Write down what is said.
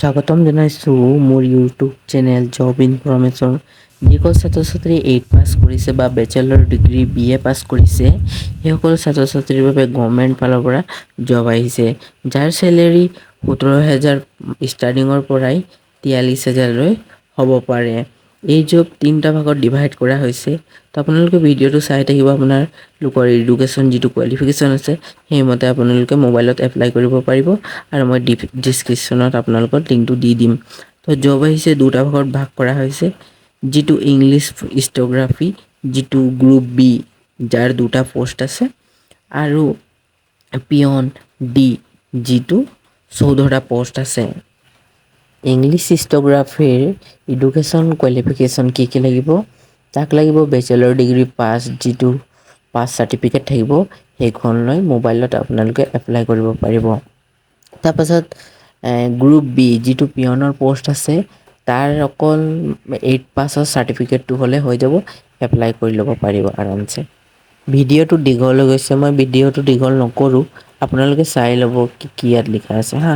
স্বাগতম জনাইছোঁ মোৰ ইউটিউব চেনেল জব ইনফৰমেশ্যন। যিসকল ছাত্ৰ ছাত্ৰী 8 পাছ কৰিছে বা বেচেলৰ ডিগ্ৰী BA পাছ কৰিছে, সেইসকল ছাত্ৰ ছাত্ৰীৰ বাবে গভৰ্ণমেণ্ট ফালৰ পৰা জব আহিছে, যাৰ চেলেৰী 17,000 ষ্টাৰ্টিঙৰ পৰাই 43,000লৈ হ'ব পাৰে। এই জব 3টা ভাগত ডিভাইড কৰা হৈছে। তো আপোনালোকে ভিডিঅ'টো চাই থাকিব। আপোনালোকৰ এডুকেশ্যন যিটো কোৱালিফিকেশ্যন আছে সেইমতে আপোনালোকে মোবাইলত এপ্লাই কৰিব পাৰিব, আৰু মই ডিছক্ৰিপশ্যনত আপোনালোকৰ লিংকটো দি দিম। তো জব আহিছে 2টা ভাগত ভাগ কৰা হৈছে, যিটো ইংলিছ ষ্টেনোগ্ৰাফি, যিটো গ্ৰুপ বি, যাৰ 2টা পোষ্ট আছে, আৰু পিয়ন ডি, যিটো 14টা পোষ্ট আছে। ইংলিছ ষ্টেনোগ্ৰাফিৰ এডুকেশ্যন কোৱালিফিকেশ্যন কি লাগিব? তাক লাগিব বেচেলৰ ডিগ্ৰী পাছ, যিটো পাছ চাৰ্টিফিকেট থাকিব, সেইখন লৈ মোবাইলত আপোনালোকে এপ্লাই কৰিব পাৰিব। তাৰপাছত গ্ৰুপ বি, যিটো পিয়নৰ পোষ্ট আছে, তাৰ অকল 8 পাছৰ চাৰ্টিফিকেটটো হ'লে হৈ যাব, এপ্লাই কৰি ল'ব পাৰিব আৰামছে। ভিডিঅ'টো দীঘল হৈ গৈছে, মই ভিডিঅ'টো দীঘল নকৰোঁ, আপোনালোকে চাই ল'ব কি ইয়াত লিখা আছে হা।